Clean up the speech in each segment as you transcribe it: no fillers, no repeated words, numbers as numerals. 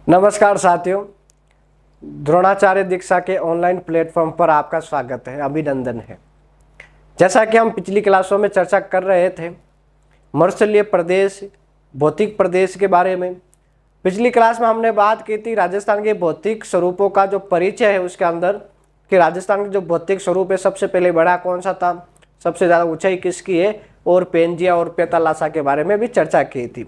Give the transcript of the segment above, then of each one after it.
नमस्कार साथियों, द्रोणाचार्य दीक्षा के ऑनलाइन प्लेटफॉर्म पर आपका स्वागत है, अभिनंदन है। जैसा कि हम पिछली क्लासों में चर्चा कर रहे थे मरुस्थलीय प्रदेश, भौतिक प्रदेश के बारे में। पिछली क्लास में हमने बात की थी राजस्थान के भौतिक स्वरूपों का जो परिचय है उसके अंदर, कि राजस्थान के जो भौतिक स्वरूप है सबसे पहले बड़ा कौन सा था, सबसे ज़्यादा ऊंचाई किसकी है, और पेंजिया और पेतालासा के बारे में भी चर्चा की थी।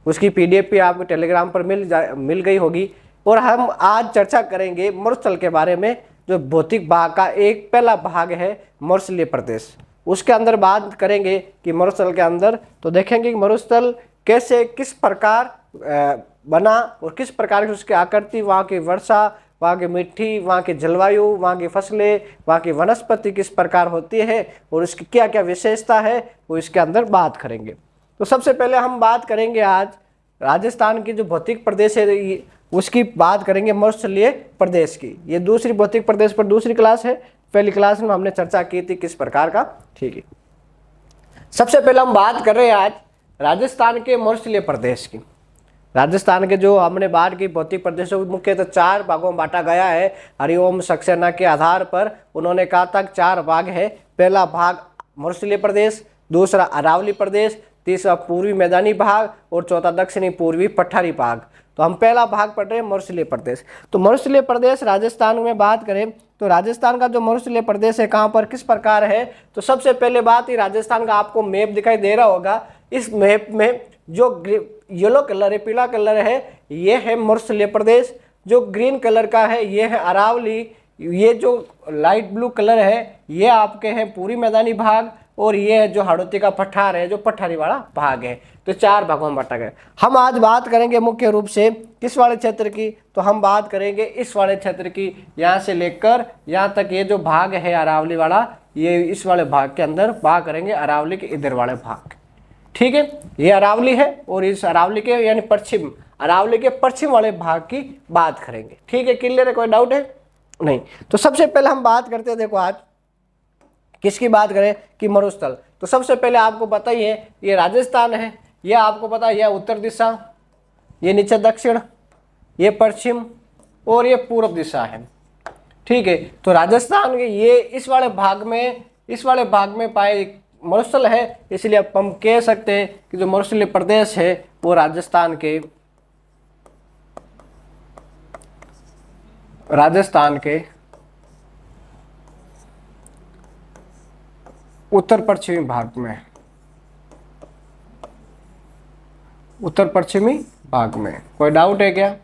उसकी पीडीएफ भी आपको टेलीग्राम पर मिल गई होगी। और हम आज चर्चा करेंगे मरुस्थल के बारे में, जो भौतिक भाग का एक पहला भाग है मरुस्थलीय प्रदेश। उसके अंदर बात करेंगे कि मरुस्थल के अंदर तो देखेंगे कि मरुस्थल कैसे किस प्रकार बना और किस प्रकार की उसकी आकृति, वहाँ की वर्षा, वहाँ की मिट्टी, वहाँ की जलवायु, वहाँ की फसलें, वहाँ की वनस्पति किस प्रकार होती है और उसकी क्या क्या विशेषता है, वो इसके अंदर बात करेंगे। तो सबसे पहले हम बात करेंगे आज राजस्थान की जो भौतिक प्रदेश है उसकी बात करेंगे मरुस्थलीय प्रदेश की। ये दूसरी भौतिक प्रदेश पर दूसरी क्लास है। पहली क्लास में हमने चर्चा की थी किस प्रकार का, ठीक है। सबसे पहले हम बात कर रहे हैं आज राजस्थान के मरुस्थलीय प्रदेश की। राजस्थान के जो हमने बात की भौतिक प्रदेशों को मुख्यतः चार भागों में बांटा गया है। हरिओम सक्सेना के आधार पर उन्होंने कहा था चार भाग है। पहला भाग मरुस्थलीय प्रदेश, दूसरा अरावली प्रदेश, तीसरा पूर्वी मैदानी भाग और चौथा दक्षिणी पूर्वी पठारी भाग। तो हम पहला भाग पढ़ रहे हैं मरुस्थलीय प्रदेश। तो मरुस्थलीय प्रदेश राजस्थान में बात करें तो राजस्थान का जो मरुस्थलीय प्रदेश है कहाँ पर किस प्रकार है, तो सबसे पहले बात ही राजस्थान का आपको मैप दिखाई दे रहा होगा। इस मैप में जो येलो कलर है, पीला कलर है, ये है मरुस्थलीय प्रदेश। जो ग्रीन कलर का है ये है अरावली। ये जो लाइट ब्लू कलर है ये आपके हैं पूर्वी मैदानी भाग, और ये है जो हाड़ौती का पठार है, जो पठारी वाला भाग है। तो चार भागों में बांटा गया। हम आज बात करेंगे मुख्य रूप से किस वाले क्षेत्र की, तो हम बात करेंगे इस वाले क्षेत्र की। यहाँ से लेकर यहाँ तक ये जो भाग है अरावली वाला, ये इस वाले भाग के अंदर बात करेंगे अरावली के इधर वाले भाग, ठीक है। ये अरावली है और इस अरावली के यानी पश्चिम, अरावली के पश्चिम वाले भाग की बात करेंगे, ठीक है। क्लियर है, कोई डाउट है नहीं? तो सबसे पहले हम बात करते हैं, देखो आज किसकी बात करें कि मरुस्थल। तो सबसे पहले आपको पता ही है ये राजस्थान है, ये आपको पता है, यह उत्तर दिशा, ये नीचे दक्षिण, ये पश्चिम और ये पूर्व दिशा है, ठीक है। तो राजस्थान के ये इस वाले भाग में पाए मरुस्थल है, इसलिए हम कह सकते हैं कि जो मरुस्थलीय प्रदेश है वो राजस्थान के उत्तर पश्चिमी भाग में, उत्तर पश्चिमी भाग में। कोई डाउट है क्या?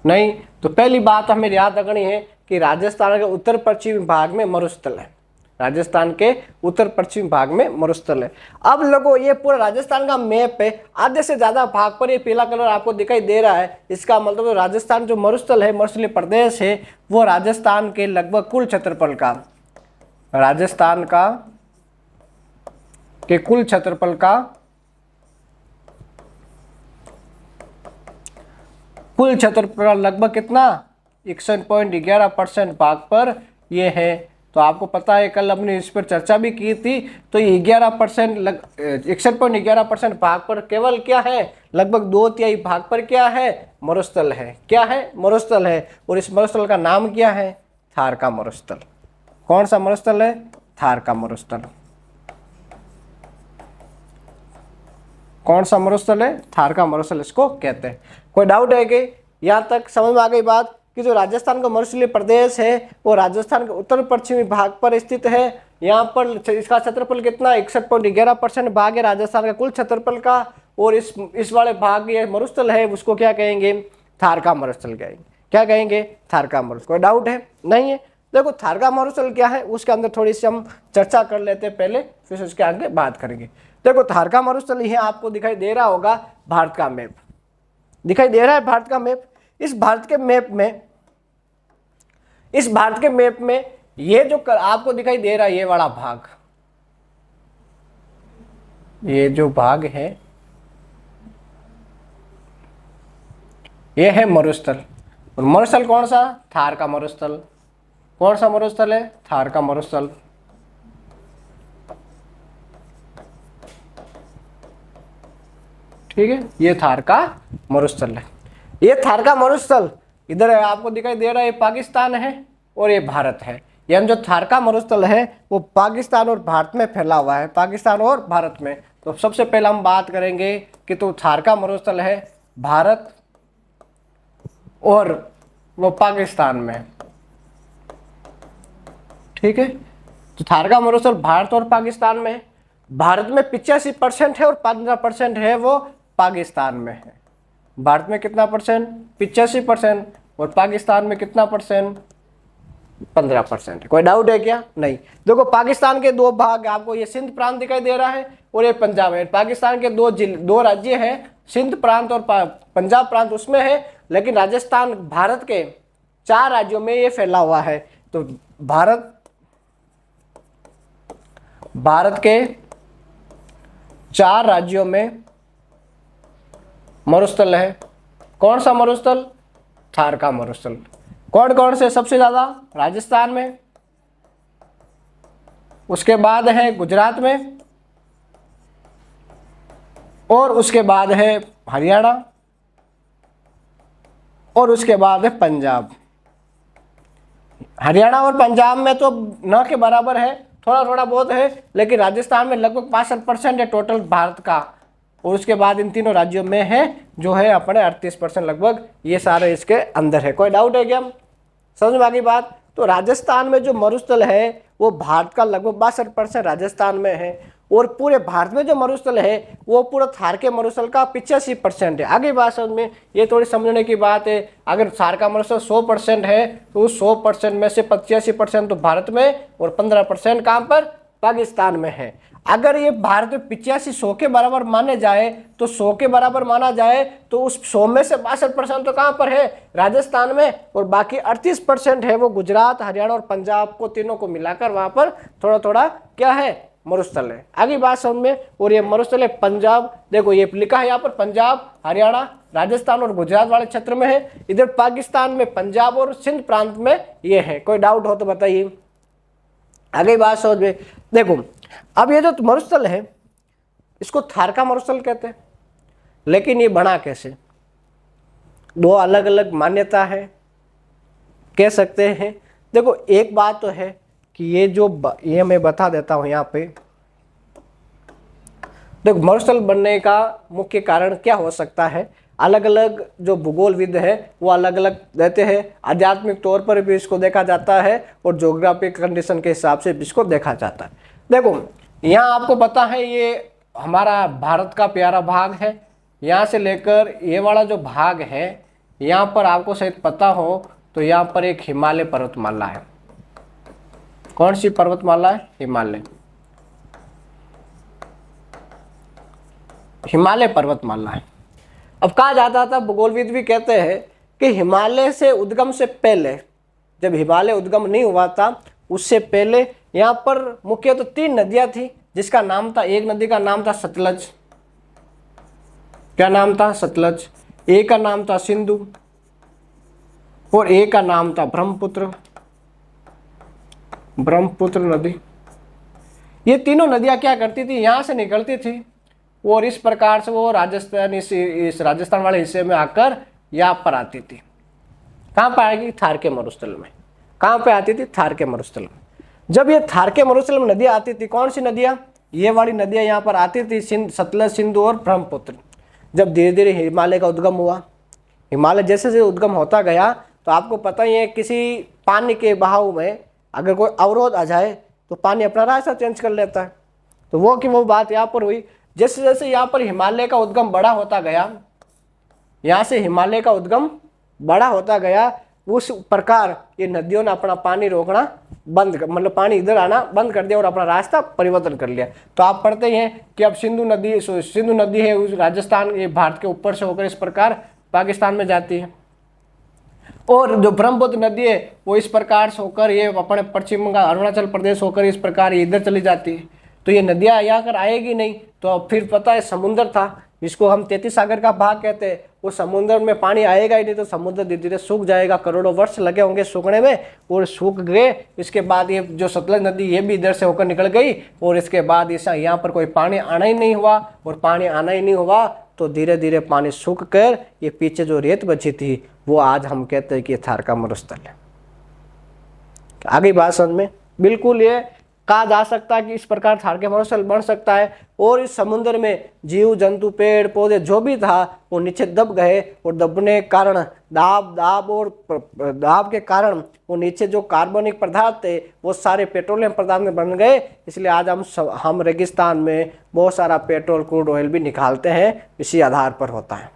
नहीं? तो पहली बात हमें याद रखनी है कि राजस्थान के उत्तर पश्चिमी भाग में मरुस्थल है। राजस्थान के उत्तर पश्चिमी भाग में मरुस्थल है। अब लोगों ये पूरा राजस्थान का मैप है, आधे से ज्यादा भाग पर ये पीला कलर आपको दिखाई दे रहा है। इसका मतलब राजस्थान जो मरुस्थल है, मरुस्थलीय प्रदेश है, वो राजस्थान के लगभग कुल क्षेत्रफल का, राजस्थान का के कुल क्षेत्रफल का लगभग कितना 61.11% भाग पर ये है। तो आपको पता है कल हमने इस पर चर्चा भी की थी। तो 11% 61.11% भाग पर केवल क्या है, लगभग 2/3 भाग पर क्या है, मरुस्थल है। क्या है? मरुस्थल है। और इस मरुस्थल का नाम क्या है? थार का मरुस्थल। कौन सा मरुस्थल है? थार का मरुस्थल। कौन सा मरुस्थल है? थार का मरुस्थल इसको कहते हैं। कोई डाउट है कि यहाँ तक समझ में आ गई बात कि जो राजस्थान का मरुस्थलीय प्रदेश है वो राजस्थान के उत्तर पश्चिमी भाग पर स्थित है। यहाँ पर इसका क्षेत्रफल कितना 61.11% भाग है राजस्थान का कुल क्षेत्रफल का। और इस वाले भाग ये मरुस्थल है, उसको क्या कहेंगे? थार का मरुस्थल कहेंगे। क्या कहेंगे? थार का मरुस्थल। कोई डाउट है? नहीं है? देखो थार का मरुस्थल क्या है उसके अंदर थोड़ी सी हम चर्चा कर लेते हैं पहले, फिर उसके आगे बात करेंगे। देखो थार का मरुस्थल ये आपको दिखाई दे रहा होगा, भारत का मैप दिखाई दे रहा है, भारत का मैप। इस भारत के मैप में ये जो आपको दिखाई दे रहा है ये वाला भाग, ये जो भाग है ये है मरुस्थल। और मरुस्थल कौन सा? थार का मरुस्थल। कौन सा मरुस्थल है? थार का मरुस्थल। ठीक है, ये थार का मरुस्थल है। ये थार का मरुस्थल इधर आपको दिखाई दे रहा है, ये पाकिस्तान है और ये भारत है। यानी जो थार का मरुस्थल है वो पाकिस्तान और भारत में फैला हुआ है, पाकिस्तान और भारत में। तो सबसे पहले हम बात करेंगे कि तो थार का मरुस्थल है भारत और वो पाकिस्तान में, ठीक है। तो थार का मरुस्थल भारत और पाकिस्तान में है। भारत में 85% है और 15% है वो पाकिस्तान में है। भारत में कितना परसेंट? 85%। और पाकिस्तान में कितना परसेंट? 15% है। कोई डाउट है क्या? नहीं। देखो पाकिस्तान के दो भाग, आपको ये सिंध प्रांत दिखाई दे रहा है और ये पंजाब है। पाकिस्तान के दो राज्य हैं, सिंध प्रांत और पंजाब प्रांत उसमें है, लेकिन राजस्थान भारत के 4 राज्यों में ये फैला हुआ है। तो भारत के 4 राज्यों में मरुस्थल है। कौन सा मरुस्थल? थार का मरुस्थल। कौन कौन से? सबसे ज्यादा राजस्थान में, उसके बाद है गुजरात में, और उसके बाद है हरियाणा, और उसके बाद है पंजाब। हरियाणा और पंजाब में तो न के बराबर है, थोड़ा थोड़ा बहुत है, लेकिन राजस्थान में लगभग 65% है टोटल भारत का। और उसके बाद इन तीनों राज्यों में है जो है अपने 38% लगभग, ये सारे इसके अंदर है। कोई डाउट है क्या? समझ में आ गई बात? तो राजस्थान में जो मरुस्थल है वो भारत का लगभग 62% राजस्थान में है, और पूरे भारत में जो मरुस्थल है वो पूरा थार के मरुस्थल का 85% है। आगे बात समझ में, ये थोड़ी समझने की बात है। अगर थार का मरुस्थल 100% है तो उस 100% में से 85% तो भारत में और 15% कहाँ पर? पाकिस्तान में है। अगर ये भारत में 85-100 के बराबर माने जाए तो 100 के बराबर माना जाए तो उस 100 में से 62% तो कहाँ पर है? राजस्थान में, और बाकी 38% है वो गुजरात, हरियाणा और पंजाब को, तीनों को मिलाकर वहां पर थोड़ा थोड़ा क्या है? मरुस्थल है। आगे बात समझ में। और ये मरुस्थल है पंजाब, देखो ये लिखा है यहाँ पर, पंजाब, हरियाणा, राजस्थान और गुजरात वाले क्षेत्र में है। इधर पाकिस्तान में पंजाब और सिंध प्रांत में ये है। कोई डाउट हो तो बताइए। आगे बात समझ में। देखो अब ये जो मरुस्थल है इसको थार का मरुस्थल कहते हैं, लेकिन ये बना कैसे? 2 अलग अलग मान्यता है, कह सकते हैं। देखो एक बात तो है कि ये मैं बता देता हूं यहाँ पे। देखो मरुस्थल बनने का मुख्य कारण क्या हो सकता है? अलग अलग जो भूगोलविद है वो अलग अलग देते हैं। आध्यात्मिक तौर पर भी इसको देखा जाता है और ज्योग्राफिक कंडीशन के हिसाब से भी इसको देखा जाता है। देखो यहाँ आपको पता है ये हमारा भारत का प्यारा भाग है। यहाँ से लेकर ये वाला जो भाग है यहाँ पर आपको शायद पता हो तो यहाँ पर एक हिमालय पर्वतमाला है। कौन सी पर्वतमाला है? हिमालय पर्वतमाला है। अब कहा जाता था, भूगोलविद भी कहते हैं कि हिमालय से उद्गम से पहले, जब हिमालय उद्गम नहीं हुआ था उससे पहले यहाँ पर मुख्य तो 3 नदियां थी, जिसका नाम था, एक नदी का नाम था सतलज। क्या नाम था? सतलज। एक का नाम था सिंधु और एक का नाम था ब्रह्मपुत्र नदी। ये तीनों नदियां क्या करती थी? यहाँ से निकलती थी और इस प्रकार से वो राजस्थान, इस राजस्थान वाले हिस्से में आकर यहाँ पर आती थी। कहाँ पर आएगी? थार के मरुस्थल में। कहाँ पे आती थी? थार के मरुस्थल में। जब ये थार के मरुस्थल में नदियाँ आती थी, कौन सी नदियाँ? ये वाली नदियाँ यहाँ पर आती थी, सतलज, सिंधु और ब्रह्मपुत्र। जब धीरे धीरे हिमालय का उद्गम हुआ, हिमालय जैसे जैसे उद्गम होता गया तो आपको पता ही है किसी पानी के बहाव में अगर कोई अवरोध आ जाए तो पानी अपना रास्ता चेंज कर लेता है। तो वो बात यहाँ पर हुई। जैसे जैसे यहाँ पर हिमालय का उद्गम बड़ा होता गया, यहाँ से हिमालय का उद्गम बड़ा होता गया, उस प्रकार ये नदियों ने अपना पानी रोकना मतलब पानी इधर आना बंद कर दिया और अपना रास्ता परिवर्तन कर लिया। तो आप पढ़ते हैं कि अब सिंधु नदी है उस राजस्थान, ये भारत के ऊपर से होकर इस प्रकार पाकिस्तान में जाती है, और जो ब्रह्मपुत्र नदी है वो इस प्रकार से होकर ये अपने पश्चिम बंगाल, अरुणाचल प्रदेश होकर इस प्रकार ये इधर चली जाती है। तो ये नदियाँ यहाँ कर आएगी नहीं, तो अब फिर पता है समुद्र था जिसको हम 33 सागर का भाग कहते हैं, वो समुद्र में पानी आएगा ही नहीं, तो समुद्र धीरे धीरे सूख जाएगा। करोड़ों वर्ष लगे होंगे सूखने में और सूख गए। इसके बाद ये जो सतलज नदी ये भी इधर से होकर निकल गई और इसके बाद ऐसा यहाँ पर कोई पानी आना ही नहीं हुआ, और पानी आना ही नहीं हुआ तो धीरे धीरे पानी सूख कर ये पीछे जो रेत बची थी वो आज हम कहते हैं कि थार का मरुस्थल है। आगे बात समझ में, बिल्कुल ये कहा जा सकता है कि इस प्रकार थार के मरुस्थल बन सकता है। और इस समुद्र में जीव जंतु पेड़ पौधे जो भी था वो नीचे दब गए, और दबने के कारण दाब के कारण वो नीचे जो कार्बनिक पदार्थ थे वो सारे पेट्रोलियम पदार्थ में बन गए। इसलिए आज हम रेगिस्तान में बहुत सारा पेट्रोल क्रूड ऑयल भी निकालते हैं, इसी आधार पर होता है।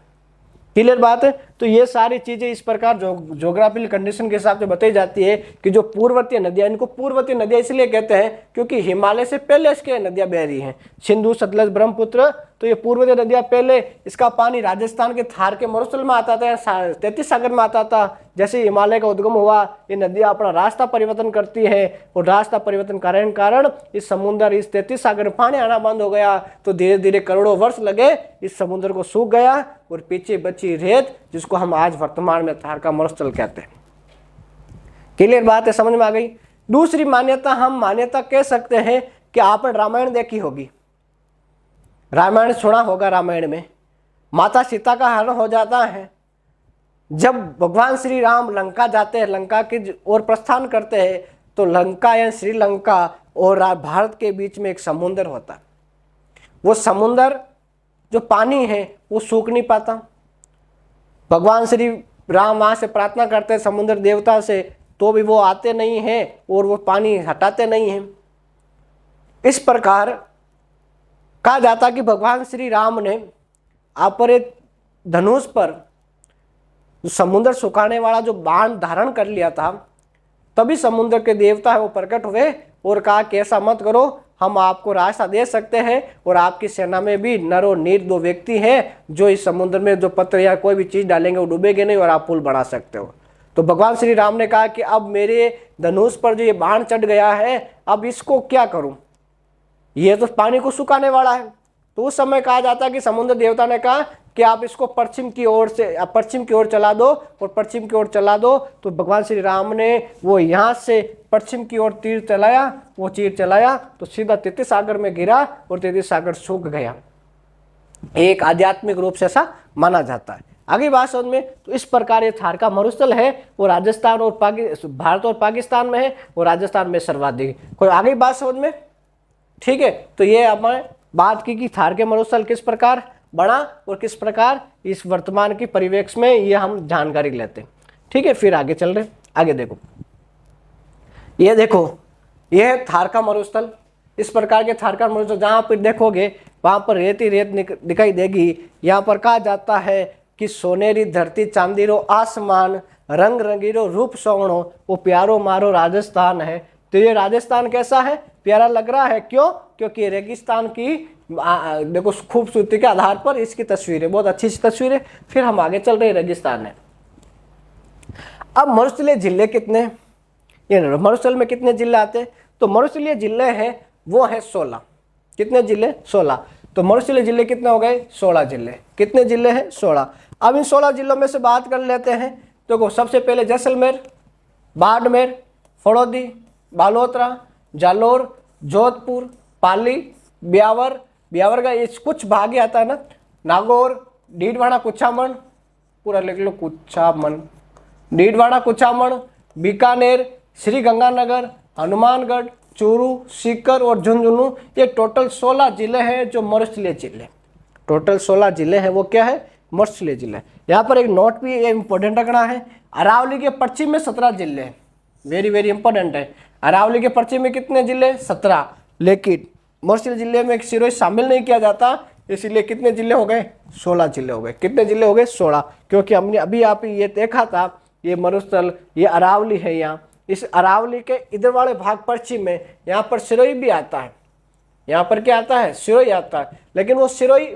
क्लियर बात है। तो ये सारी चीजें इस प्रकार ज्योग्राफिकल कंडीशन के हिसाब से बताई जाती है कि जो पूर्ववर्तीय नदियां, इनको पूर्ववर्तीय नदियां इसलिए कहते हैं क्योंकि हिमालय से पहले इसके नदियां बह रही हैं, सिंधु सतलज ब्रह्मपुत्र। तो ये पूर्ववर्तीय नदियां पहले, इसका पानी राजस्थान के थार के मरुस्थल में आता था, 33 सागर में आता था। जैसे हिमालय का उद्गम हुआ, ये नदियां अपना रास्ता परिवर्तन करती है, और रास्ता परिवर्तन कारण कारण इस समुद्र, इस 33 सागर में पानी आना बंद हो गया। तो धीरे धीरे करोड़ों वर्ष लगे, इस समुद्र को सूख गया, और पीछे बची रेत जिसको हम आज वर्तमान में थार का मरुस्थल कहते हैं। क्लियर बात है, समझ में आ गई। दूसरी मान्यता, हम मान्यता कह सकते हैं कि आपने रामायण देखी होगी, रामायण सुना होगा। रामायण में माता सीता का हरण हो जाता है। जब भगवान श्री राम लंका जाते हैं, लंका की ओर प्रस्थान करते हैं, तो लंका या श्रीलंका और भारत के बीच में एक समुद्र होता है। वो समुद्र जो पानी है वो सूख नहीं पाता। भगवान श्री राम वहाँ से प्रार्थना करते हैं समुद्र देवता से, तो भी वो आते नहीं हैं और वो पानी हटाते नहीं हैं। इस प्रकार कहा जाता कि भगवान श्री राम ने अपने धनुष पर समुद्र सुखाने वाला जो बाण धारण कर लिया था, तभी समुद्र के देवता है वो प्रकट हुए और कहा कि ऐसा मत करो, हम आपको रास्ता दे सकते हैं, और आपकी सेना में भी नर और नीर 2 व्यक्ति हैं जो इस समुद्र में जो पत्थर या कोई भी चीज डालेंगे वो डूबेगे नहीं, और आप पुल बना सकते हो। तो भगवान श्री राम ने कहा कि अब मेरे धनुष पर जो ये बाण चढ़ गया है, अब इसको क्या करूं, ये तो पानी को सुखाने वाला है। तो उस समय कहा जाता है कि समुद्र देवता ने कहा कि आप इसको पश्चिम की ओर चला दो, और पश्चिम की ओर चला दो। तो भगवान श्री राम ने वो यहाँ से पश्चिम की ओर तीर चलाया, वो तीर चलाया तो सीधा 33 सागर में गिरा, और 33 सागर सूख गया। एक आध्यात्मिक रूप से ऐसा माना जाता है। आगे बात समझ में, तो इस प्रकार ये थार का मरुस्थल है, वो राजस्थान और भारत और पाकिस्तान में है, और राजस्थान में सर्वाधिक। कोई आगे बात समझ में, ठीक है। तो ये हमने बात की कि थार के मरुस्थल किस प्रकार बना और किस प्रकार इस वर्तमान की परिवेश में ये हम जानकारी लेते हैं, ठीक है। फिर आगे चल रहे, आगे देखो, ये देखो, ये है थार का मरुस्थल। इस प्रकार के थार का मरुस्थल जहां पर देखोगे वहां पर रेत ही रेत दिखाई देगी। यहाँ पर कहा जाता है कि सोनेरी धरती चांदीरो आसमान, रंग रंगीरो रूप सोवणो, वो प्यारो मारो राजस्थान है। तो ये राजस्थान कैसा है, प्यारा लग रहा है, क्यों? क्योंकि रेगिस्तान की देखो खूबसूरती के आधार पर इसकी तस्वीर है, बहुत अच्छी सी तस्वीर है। फिर हम आगे चल रहे हैं, रेगिस्तान है। अब मरुस्थलीय जिले कितने, ये मरुस्थल में कितने जिले आते हैं? तो मरुस्थलीय जिले हैं वो है 16। कितने जिले? 16। तो मरुस्थलीय जिले कितने हो गए? 16 जिले। कितने जिले हैं? 16। अब इन 16 जिलों में से बात कर लेते हैं। देखो, सबसे पहले जैसलमेर, बाड़मेर, फड़ौदी, बालोतरा, जालोर, जोधपुर, पाली, ब्यावर का ये कुछ भाग ही आता है ना, नागौर, डीडवाड़ा, कुचामन, पूरा लिख लो, कुचामन, डीडवाड़ा, कुचामन, बीकानेर, श्री गंगानगर, हनुमानगढ़, चूरू, सीकर और झुंझुनू, ये टोटल 16 जिले हैं जो मरुस्थलीय जिले। टोटल 16 जिले हैं, वो क्या है? मरुस्थलीय जिले। यहाँ पर एक नोट भी इंपॉर्टेंट रखना है, अरावली के पश्चिम में 17 जिले हैं। वेरी वेरी इंपॉर्टेंट है। अरावली के पश्चिम में कितने जिले? 17। लेकिन मरुस्थलीय जिले में एक सिरोही शामिल नहीं किया जाता, इसीलिए कितने जिले हो गए? 16 जिले हो गए। कितने जिले हो गए? 16। क्योंकि हमने अभी आप ये देखा था, ये मरुस्थल, ये अरावली है। यहाँ इस अरावली के इधर वाले भाग पश्चिम में, यहाँ पर सिरोही भी आता है। यहाँ पर क्या आता है? सिरोही आता है। लेकिन वो सिरोही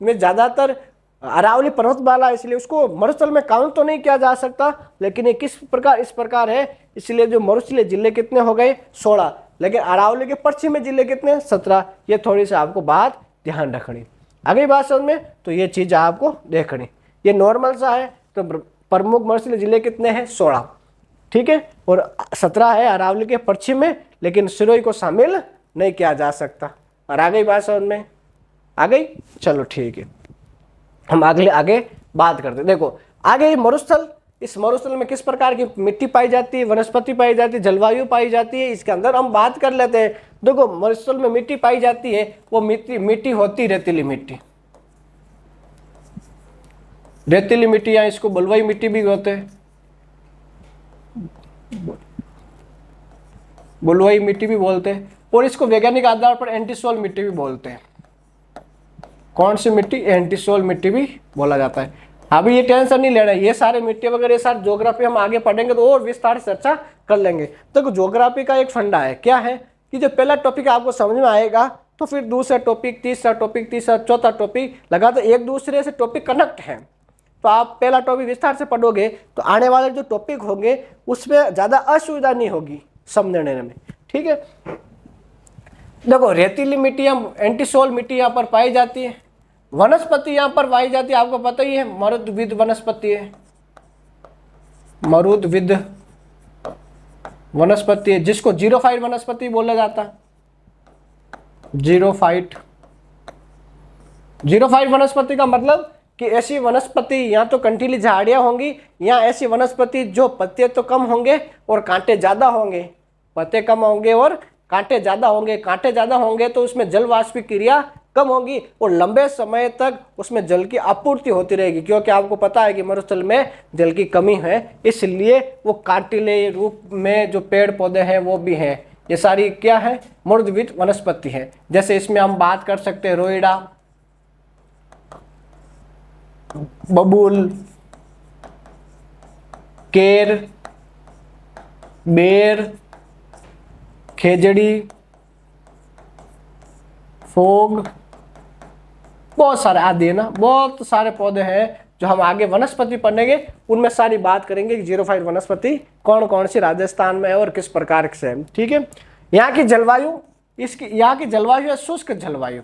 में ज़्यादातर अरावली पर्वतमाला, इसलिए उसको मरुस्थल में काउंट तो नहीं किया जा सकता। लेकिन ये किस प्रकार, इस प्रकार है, इसलिए जो मरुस्थलीय जिले कितने हो गए? 16। लेकिन अरावली के पश्चिम में जिले कितने? 17। ये थोड़ी सी आपको बात ध्यान रखनी। अगली बात समझ में, तो ये चीज़ आपको देखनी, ये नॉर्मल सा है। तो प्रमुख मरुस्थलीय जिले कितने हैं? 16, ठीक है। और 17 है अरावली के पश्चिम में, लेकिन सिरोही को शामिल नहीं किया जा सकता। और आ गई बात समझ में? आ गई? चलो ठीक है। हम आगे बात करते हैं। देखो आगे मरुस्थल, इस मरुस्थल में किस प्रकार की मिट्टी पाई जाती है, वनस्पति पाई जाती है, जलवायु पाई जाती है, इसके अंदर हम बात कर लेते हैं। देखो मरुस्थल में मिट्टी पाई जाती है, वो मिट्टी होती रेतीली मिट्टी, रेतीली मिट्टी या इसको बलुई मिट्टी भी होते हैं, बलुई मिट्टी भी बोलते हैं, और इसको वैज्ञानिक आधार पर एंटीसोल मिट्टी भी बोलते हैं। कौन सी मिट्टी? एंटीसोल मिट्टी भी बोला जाता है। अभी ये टेंशन नहीं लेना, ये सारे मिट्टी वगैरह, ये सारे ज्योग्राफी हम आगे पढ़ेंगे तो और विस्तार से चर्चा कर लेंगे। तो ज्योग्राफी का एक फंडा है, क्या है कि जो पहला टॉपिक आपको समझ में आएगा तो फिर दूसरा टॉपिक, तीसरा चौथा टॉपिक लगातार एक दूसरे से टॉपिक कनेक्ट है। तो आप पहला टॉपिक विस्तार से पढ़ोगे तो आने वाले जो टॉपिक होंगे उसमें ज्यादा असुविधा नहीं होगी समझने में, ठीक है। देखो रेतीली मिट्टी, एंटीसोल मिट्टी यहाँ पर पाई जाती है। वनस्पति यहाँ पर पाई जाती है, आपको पता ही है, मरुद्विद वनस्पति है, मरुद्विद वनस्पति है, जिसको जीरोफाइट वनस्पति बोला जाता है। जीरोफाइट वनस्पति का मतलब कि ऐसी वनस्पति, यहाँ तो कंटीली झाड़ियां होंगी, यहाँ ऐसी वनस्पति जो पत्ते तो कम होंगे और कांटे ज्यादा होंगे, पत्ते कम होंगे और कांटे ज्यादा होंगे। कांटे ज्यादा होंगे तो उसमें जल वाष्प क्रिया कम होगी और लंबे समय तक उसमें जल की आपूर्ति होती रहेगी, क्योंकि आपको पता है कि मरुस्थल में जल की कमी है, इसलिए वो कांटिले रूप में जो पेड़ पौधे हैं वो भी हैं। ये सारी क्या है? मरुद्विद वनस्पति है। जैसे इसमें हम बात कर सकते हैं रोइडा, बबूल, केर, बेर, खेजड़ी, फोग, बहुत सारे आदि है ना, बहुत सारे पौधे हैं जो हम आगे वनस्पति पढ़ेंगे, उनमें सारी बात करेंगे कि जीरोफाइट वनस्पति कौन कौन सी राजस्थान में है और किस प्रकार से है, ठीक है। यहाँ की जलवायु, यहाँ की जलवायु है शुष्क जलवायु।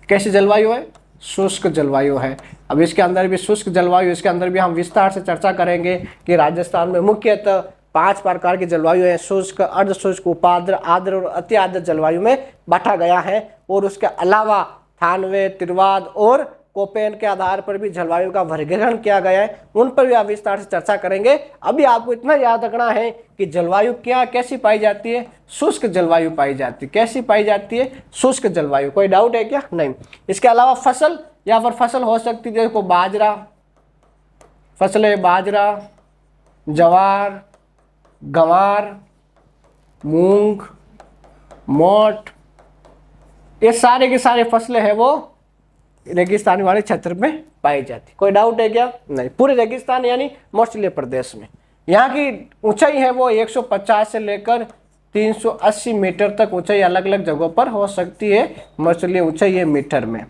कैसी जलवायु है? शुष्क जलवायु है। अब इसके अंदर भी शुष्क जलवायु, इसके अंदर भी हम विस्तार से चर्चा करेंगे कि राजस्थान में मुख्यतः 5 प्रकार की जलवायु है। शुष्क, अर्ध शुष्क, उपाद्र, आर्द्र और अति आर्द्र जलवायु में बांटा गया है। और उसके अलावा थानवे, तिरवाद और कोपेन के आधार पर भी जलवायु का वर्गीकरण किया गया है, उन पर भी आप विस्तार से चर्चा करेंगे। अभी आपको इतना याद रखना है कि जलवायु क्या कैसी पाई जाती है? शुष्क जलवायु पाई जाती है। कैसी पाई जाती है? शुष्क जलवायु। कोई डाउट है क्या? नहीं। इसके अलावा फसल, यहाँ पर फसल हो सकती है, देखो बाजरा, फसलें बाजरा, ज्वार, गंवार, मूंग, मोट, ये सारे के सारे फसलें हैं वो रेगिस्तानी वाले क्षेत्र में पाई जाती। कोई डाउट है क्या? नहीं। पूरे रेगिस्तान यानी मरुस्थलीय प्रदेश में यहाँ की ऊंचाई है वो 150 से लेकर 380 मीटर तक ऊंचाई अलग अलग जगहों पर हो सकती है। मरुस्थलीय ऊंचाई है मीटर में।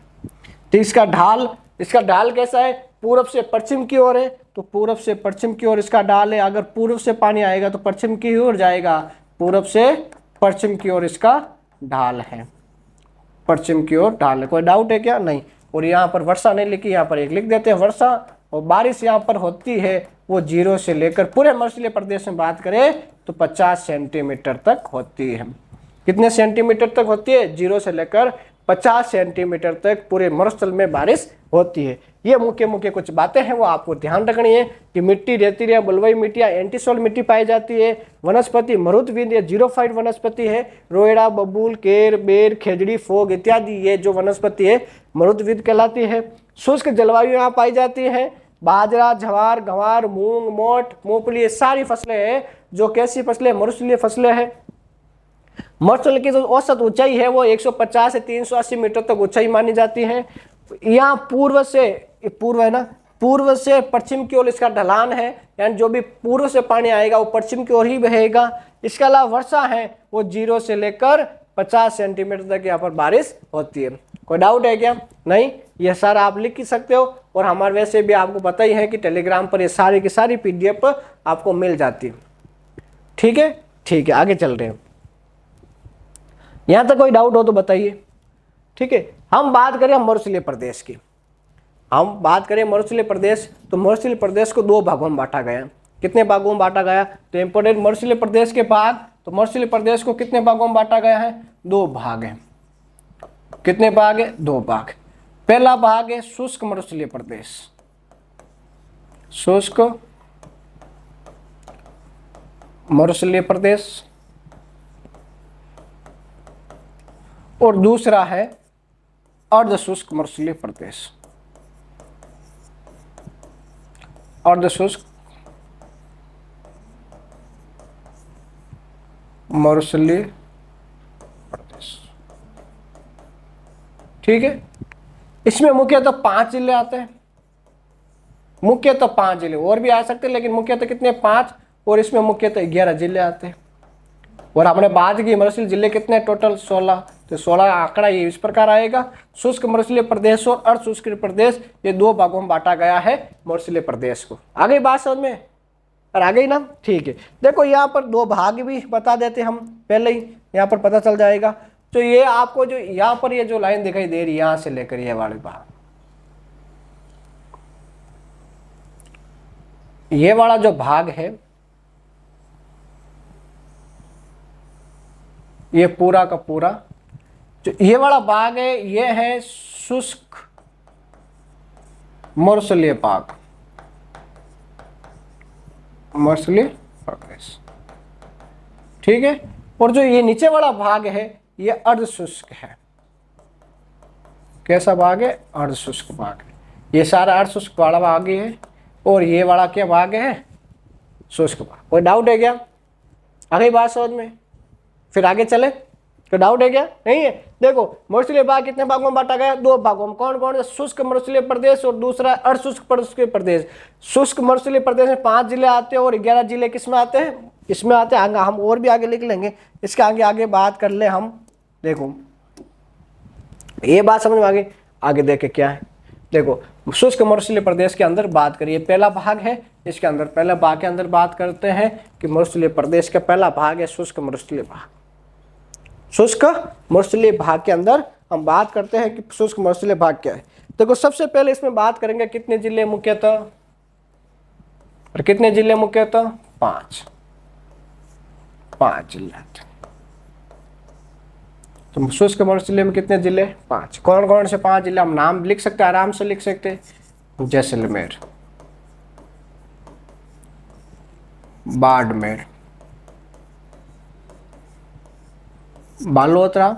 तो इसका ढाल कैसा है? पूर्व से पश्चिम की ओर है, तो पूर्व से पश्चिम की ओर इसका ढाल है। अगर पूर्व से पानी आएगा तो पश्चिम की ओर जाएगा, पूर्व से पश्चिम की ओर इसका ढाल है, पश्चिम की ओर ढाल है। कोई डाउट है क्या? नहीं। और यहाँ पर वर्षा नहीं लिखी, यहाँ पर एक लिख देते हैं वर्षा। और बारिश यहाँ पर होती है वो 0 से लेकर, पूरे मरुस्थलीय प्रदेश में बात करें तो 50 सेंटीमीटर तक होती है। कितने सेंटीमीटर तक होती है? 0 से लेकर 50 सेंटीमीटर तक पूरे मरुस्थल में बारिश होती है। ये मुख्य कुछ बातें हैं वो आपको ध्यान रखनी है कि मिट्टी रेतीली, बलुई मिट्टी या एंटीसोल मिट्टी पाई जाती है। वनस्पति मरुद्विद या जीरोफाइट वनस्पति है। रोएड़ा, बबूल, केर, बेर, खेजड़ी, फोग इत्यादि ये जो वनस्पति है मरुद्विद कहलाती है। शुष्क जलवायु यहाँ पाई जाती है। बाजरा, ज्वार, गंवार, मूंग, मोट, मूंगफली, ये सारी फसलें हैं जो कैसी फसलें? मरुस्थलीय फसलें हैं। मरुस्थल की जो औसत ऊंचाई है वो 150 से 380 मीटर तक ऊंचाई मानी जाती है। यहाँ पूर्व से पश्चिम की ओर इसका ढलान है, यानी जो भी पूर्व से पानी आएगा वो पश्चिम की ओर ही बहेगा। इसके अलावा वर्षा है वो 0 से लेकर 50 सेंटीमीटर तक यहाँ पर बारिश होती है। कोई डाउट है क्या? नहीं। ये सारा आप लिख ही सकते हो। और हमारे वैसे भी आपको पता ही है कि टेलीग्राम पर ये सारी की सारी PDF आपको मिल जाती है। ठीक है, ठीक है, आगे चल रहे हैं। यहाँ तक कोई डाउट हो तो बताइए। ठीक है, हम बात करें मरुस्थलीय प्रदेश की। हम बात करें मरुस्थलीय प्रदेश, तो मरुस्थलीय प्रदेश को 2 भागों में बांटा गया। कितने भागों में बांटा गया? तो इंपोर्टेंट मरुस्थलीय प्रदेश के भाग, तो मरुस्थलीय प्रदेश को कितने भागों में बांटा गया है? 2 भाग हैं। कितने भाग है? 2 भाग। पहला भाग है शुष्क मरुस्थलीय प्रदेश, शुष्क मरुस्थलीय प्रदेश, और दूसरा है अर्ध शुष्क मरुस्थलीय प्रदेश, अर्ध शुष्क मरुस्थलीय प्रदेश। ठीक है, इसमें मुख्यतः 5 जिले आते हैं, मुख्यतः 5 जिले, और भी आ सकते हैं लेकिन मुख्यतः कितने 5, और इसमें मुख्यतः 11 जिले आते हैं। और हमने बात की मरुस्थलीय जिले कितने टोटल 16, तो 16 आंकड़ा ये इस प्रकार आएगा। शुष्क मरुस्थलीय प्रदेश और अर्ध शुष्क प्रदेश ये 2 भागों में बांटा गया है मरुस्थलीय प्रदेश को। आगे बात समझ में और आ गई ना? ठीक है, देखो यहाँ पर 2 भाग भी बता देते हम पहले ही, यहाँ पर पता चल जाएगा। तो ये आपको जो यहाँ पर ये जो लाइन दिखाई दे रही है यहाँ से लेकर ये वाले भाग, ये वाला जो भाग है ये पूरा का पूरा जो ये वाला भाग है ये है शुष्क मरुस्थलीय भाग, मरुस्थलीय प्रदेश। ठीक है, और जो ये नीचे वाला भाग है ये अर्ध शुष्क है। कैसा भाग है? अर्ध शुष्क भाग है। ये सारा अर्ध शुष्क वाला भाग है और ये वाला क्या भाग है? शुष्क भाग। कोई डाउट है क्या? आ गई बात समझ में? फिर आगे चले, तो डाउट है क्या? नहीं है। देखो मरुस्थलीय भाग कितने भागों में बांटा गया? 2 भागों में। कौन कौन? शुष्क मरुस्थलीय प्रदेश और दूसरा अर्ध शुष्क मरुस्थलीय प्रदेश। शुष्क मरुस्थलीय प्रदेश में 5 जिले आते हैं और 11 जिले किसमें आते हैं? इसमें आते हैं। हम और भी आगे लिख लेंगे, इसके आगे बात कर ले हम। देखो ये बात समझ में आ गई। आगे देखे क्या है, देखो शुष्क मरुस्थलीय प्रदेश के अंदर बात करिए, पहला भाग है इसके अंदर, पहला भाग के अंदर बात करते हैं कि मरुस्थलीय प्रदेश का पहला भाग है शुष्क मरुस्थलीय भाग। शुष्क मरुस्थलीय भाग के अंदर हम बात करते हैं कि शुष्क मरुस्थलीय भाग क्या है। देखो सबसे पहले इसमें बात करेंगे कितने जिले मुख्यतः, और कितने जिले मुख्यतः? 5 जिले। तो शुष्क मरुस्थलीय में कितने जिले? 5। कौन कौन से 5 जिले? हम नाम लिख सकते हैं, आराम से लिख सकते हैं। जैसलमेर, बाड़मेर, बालोतरा,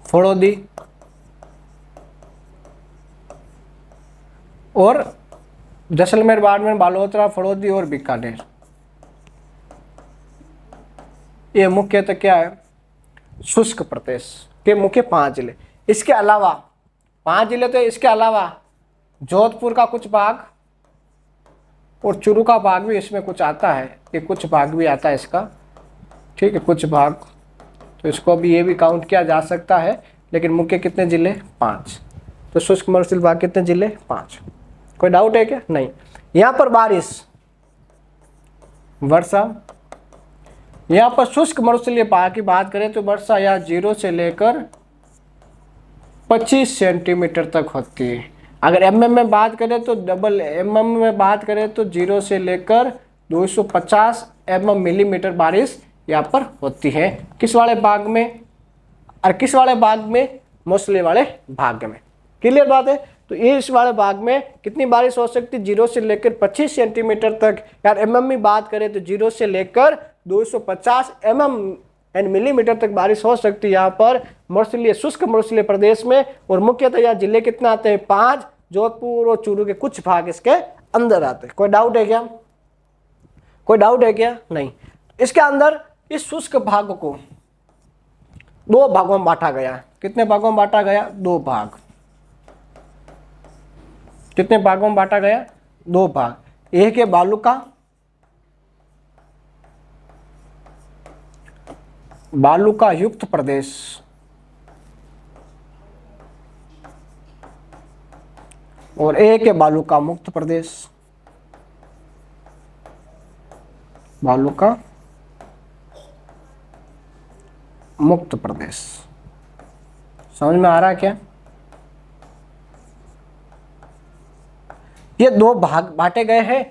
फड़ौदी और जैसलमेर, बाड़मेर, बालोतरा, फड़ौदी और बीकानेर। ये मुख्यतः क्या है? शुष्क प्रदेश के मुख्य 5 जिले। इसके अलावा 5 जिले, तो इसके अलावा जोधपुर का कुछ भाग और चूरू का भाग भी इसमें कुछ आता है, ये कुछ भाग भी आता है इसका। ठीक है, कुछ भाग, तो इसको भी ये भी काउंट किया जा सकता है। लेकिन मुख्य कितने जिले? 5। तो शुष्क मरुस्थलीय भाग कितने जिले? 5। कोई डाउट है क्या? नहीं। यहाँ पर बारिश, वर्षा, यहाँ पर शुष्क मरुस्थलीय भाग की बात करें तो वर्षा यहाँ 0 से लेकर 25 सेंटीमीटर तक होती है। अगर mm में बात करें तो डबल mm में बात करें तो 0 से लेकर 250 मिलीमीटर बारिश यहाँ पर होती है। किस वाले भाग में? और किस वाले भाग में? मरुस्थलीय वाले भाग में। क्लियर बात है? तो इस वाले भाग में कितनी बारिश हो सकती है? 0 से लेकर 25 सेंटीमीटर तक। यार mm में बात करें तो 0 से लेकर 250 मिलीमीटर तक बारिश हो सकती है यहाँ पर मरुस्थलीय, शुष्क मरुस्थलीय प्रदेश में। और मुख्यतः यहाँ जिले कितने आते हैं? 5। जोधपुर और चूरू के कुछ भाग इसके अंदर आते हैं। कोई डाउट है क्या? कोई डाउट है क्या? नहीं। इसके अंदर इस शुष्क भाग को 2 भागों में बांटा गया है। कितने भागों में बांटा गया? 2 भाग। कितने भागों में बांटा गया? 2 भाग। एक है बालूका, बालूका युक्त प्रदेश, और एक है बालूका मुक्त प्रदेश। बालूका मुक्त प्रदेश। समझ में आ रहा है क्या? ये 2 भाग बांटे गए हैं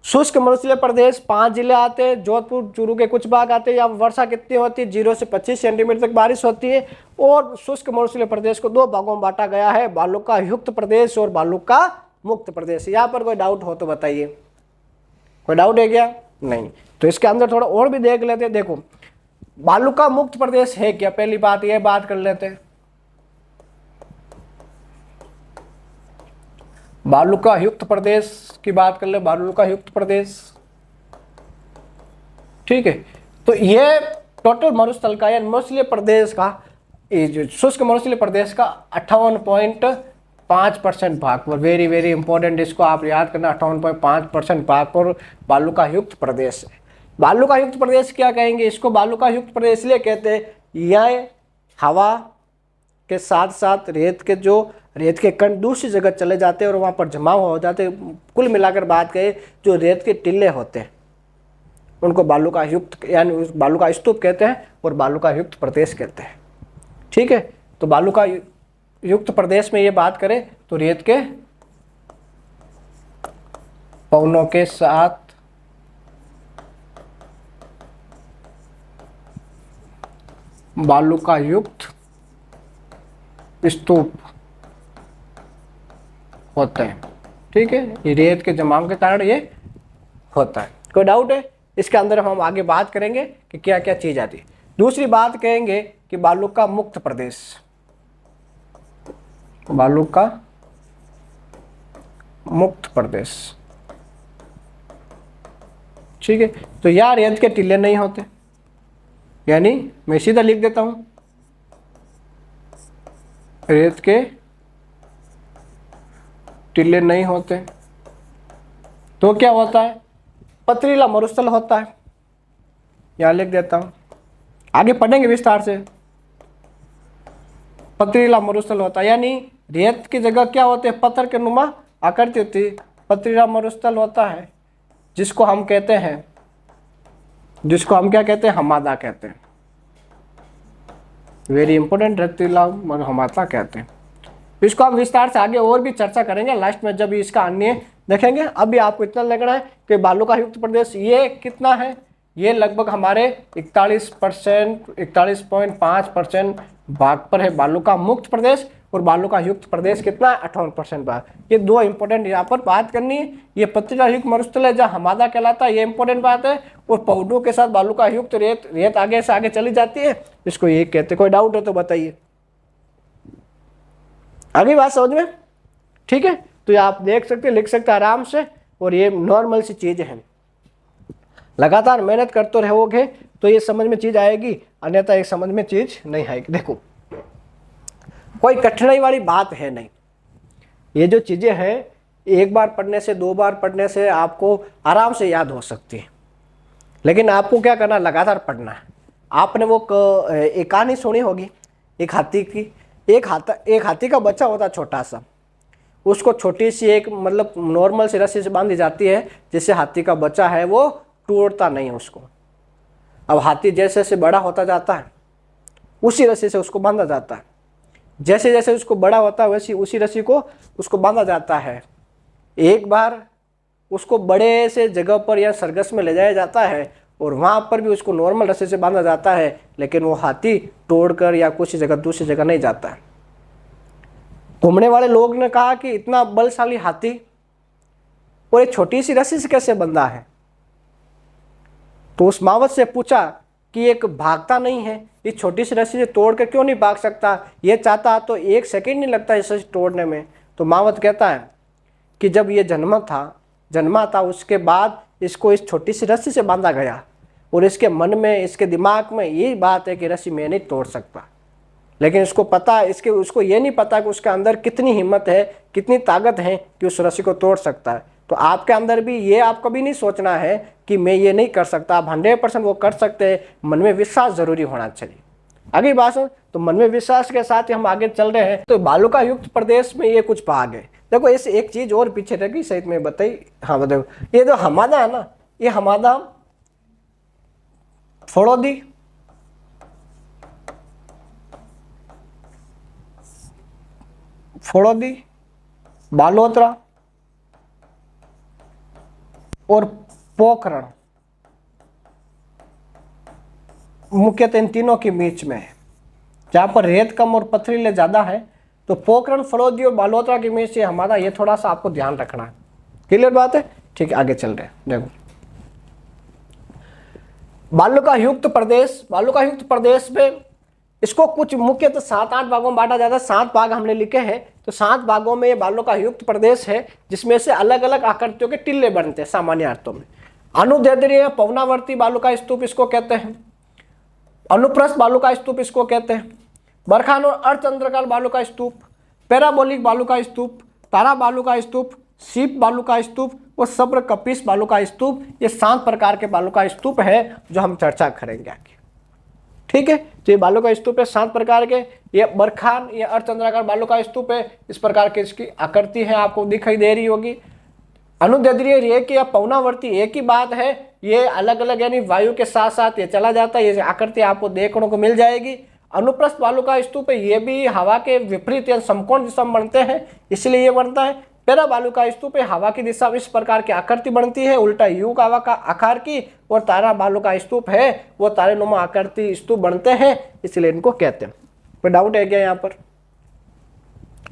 शुष्क मरुस्थलीय प्रदेश 5 जिले आते हैं, जोधपुर चूरू के कुछ भाग आते हैं। यहाँ वर्षा कितनी होती है? 0 से 25 सेंटीमीटर तक बारिश होती है। और शुष्क मरुस्थलीय प्रदेश को 2 भागों में बांटा गया है, बालुका युक्त प्रदेश और बालुका मुक्त प्रदेश। यहाँ पर कोई डाउट हो तो बताइए, कोई डाउट है क्या? नहीं। तो इसके अंदर थोड़ा और भी देख लेते हैं। देखो बालुका मुक्त प्रदेश है क्या, पहली बात यह बात कर लेते हैं। बालुका युक्त प्रदेश की बात कर ले, बालुका युक्त प्रदेश, ठीक है। तो ये टोटल मरुस्थल का या मरुस्थलीय प्रदेश का, शुष्क मरुस्थलीय प्रदेश का 58.5% भाग पर, वेरी वेरी इंपॉर्टेंट, इसको आप याद करना, 58.5% भाग पर बालुका युक्त प्रदेश है। बालुका युक्त प्रदेश क्या कहेंगे इसको? बालुका युक्त प्रदेश इसलिए कहते हैं यह हवा के साथ साथ रेत के कण दूसरी जगह चले जाते हैं और वहाँ पर जमाव हो जाते हैं। कुल मिलाकर बात करें, जो रेत के टिल्ले होते हैं उनको बालुका युक्त यानी बालुका स्तूप कहते हैं और बालुका युक्त प्रदेश कहते हैं, ठीक है। तो बालुका युक्त प्रदेश में ये बात करें तो रेत के पवनों के साथ बालुका युक्त स्तूप होते हैं, ठीक है। ये रेत के जमाव के कारण ये होता है। कोई डाउट है? इसके अंदर हम आगे बात करेंगे कि क्या क्या चीज आती है। दूसरी बात कहेंगे कि बालुका मुक्त प्रदेश, बालुका मुक्त प्रदेश, ठीक है। तो यार रेत के टीले नहीं होते, यानी मैं सीधा लिख देता हूं, रेत के टीले नहीं होते तो क्या होता है? पथरीला मरुस्थल होता है। यहां लिख देता हूं, आगे पढ़ेंगे विस्तार से। पथरीला मरुस्थल होता है, यानी रेत की जगह क्या होते हैं? पत्थर के नुमा आकृति होती है, पथरीला मरुस्थल होता है, जिसको हम कहते हैं, जिसको हम क्या कहते हैं? हमादा कहते हैं। वेरी इंपॉर्टेंट, रेतीला हमादा कहते हैं। इसको हम विस्तार से आगे और भी चर्चा करेंगे लास्ट में जब इसका अन्य देखेंगे। अभी आपको इतना लगना है कि बालुका युक्त प्रदेश ये कितना है? ये लगभग हमारे 41.5% भाग पर है बालुका मुक्त प्रदेश, और बालुका युक्त प्रदेश कितना है? 58% भाग। ये दो इंपॉर्टेंट यहाँ पर बात करनी है। ये पथरीला युक्त मरुस्थल है जहाँ हमादा कहलाता है, ये इंपॉर्टेंट बात है। और पौधों के साथ बालुका युक्त रेत आगे से आगे चली जाती है, इसको ये कहते हैं। कोई डाउट हो तो बताइए, आगे बात समझ में? ठीक है। तो ये आप देख सकते, लिख सकते आराम से, और ये नॉर्मल सी चीज है। लगातार मेहनत करते रहोगे तो ये समझ में चीज आएगी, अन्यथा ये समझ में चीज नहीं आएगी। देखो कोई कठिनाई वाली बात है नहीं, ये जो चीजें हैं एक बार पढ़ने से, 2 बार पढ़ने से आपको आराम से याद हो सकती है। लेकिन आपको क्या करना, लगातार पढ़ना है। आपने वो एक कहानी सुनी होगी एक हाथी की। एक हाथी का बच्चा होता छोटा सा, उसको छोटी सी एक मतलब नॉर्मल सी रस्सी से बांधी जाती है, जिससे हाथी का बच्चा है वो टूटता नहीं उसको। अब हाथी जैसे जैसे बड़ा होता जाता है उसी रस्सी से उसको बांधा जाता है, जैसे जैसे उसको बड़ा होता है वैसे उसी रस्सी को उसको बांधा जाता है। एक बार उसको बड़े से जगह पर या सरगस में ले जाया जाता है और वहां पर भी उसको नॉर्मल रस्सी से बांधा जाता है, लेकिन वो हाथी तोड़कर या कुछ जगह दूसरी जगह नहीं जाता है। घूमने वाले लोग ने कहा कि इतना बलशाली हाथी और एक छोटी सी रस्सी से कैसे बंधा है? तो उस मावत से पूछा कि एक भागता नहीं है, इस छोटी सी रस्सी से तोड़कर क्यों नहीं भाग सकता? ये चाहता तो 1 सेकंड नहीं लगता इस रस्सी तोड़ने में। तो मावत कहता है कि जब ये जन्मा था उसके बाद इसको इस छोटी सी रस्सी से बांधा गया, और इसके मन में, इसके दिमाग में यही बात है कि रस्सी मैं नहीं तोड़ सकता। लेकिन इसको पता, उसको ये नहीं पता कि उसके अंदर कितनी हिम्मत है, कितनी ताकत है कि उस रस्सी को तोड़ सकता है। तो आपके अंदर भी ये आप कभी नहीं सोचना है कि मैं ये नहीं कर सकता। आप 100% वो कर सकते हैं। मन में विश्वास जरूरी होना चाहिए। आगे बात सुन, तो मन में विश्वास के साथ ही हम आगे चल रहे हैं। तो बालुका युक्त प्रदेश में ये कुछ भाग है। देखो ऐसे एक चीज और पीछे रह गई, सहित में बताई। हाँ बताओ, ये जो हमादा है ना, ये हमादा फड़ौदी, बालोतरा, और पोखरण मुख्यतः इन तीनों के बीच में है। जहां पर रेत कम और पथरीले ज्यादा है तो पोखरण, फलोदी और बालोतरा के बीच से हमारा ये थोड़ा सा आपको ध्यान रखना है। क्लियर बात है? ठीक है, आगे चल रहे हैं। देखो बालुकायुक्त प्रदेश, बालुकायुक्त प्रदेश में इसको कुछ मुख्यतः 7-8 भागों में बांटा जाता है। 7 भाग हमने लिखे हैं, तो 7 भागों में ये बालुकायुक्त प्रदेश है जिसमें से अलग अलग आकृतियों के टिल्ले बनते हैं सामान्य अर्थों में। अनुदैर्ध्य पवनावर्ती बालुका स्तूप इसको कहते हैं, अनुप्रस्थ बालुका स्तूप इसको कहते हैं, बरखान और अर्धचंद्राकार बालुका स्तूप, पैराबोलिक बालुका स्तूप, तारा बालुका स्तूप, सीप बालुका स्तूप और सब्र कपिस बालुका स्तूप। ये 7 प्रकार के बालुका स्तूप है जो हम चर्चा करेंगे आगे। ठीक है, तो ये बालुका स्तूप है 7 प्रकार के। ये बरखान, ये अर्धचंद्राकार बालुका स्तूप है, इस प्रकार की इसकी आकृति है, आपको दिखाई दे रही होगी। अनुदैर्ध्य रेख या पवनावर्ती एक ही बात है, ये अलग अलग यानी वायु के साथ साथ ये चला जाता है, ये आकृति आपको देखने को मिल जाएगी। अनुप्रस्थ बालुका स्तूप है, ये भी हवा के विपरीत या समकोण दिशा में बनते हैं, इसलिए ये बनता है। पैरा बालुका स्तूप है, हवा की दिशा में इस प्रकार की आकृति बनती है, उल्टा यू का हवा का आकार की। और तारा बालुका स्तूप है, वो तारेनुमा आकृति स्तूप बनते हैं, इसलिए इनको कहते हैं। कोई डाउट है क्या यहाँ पर?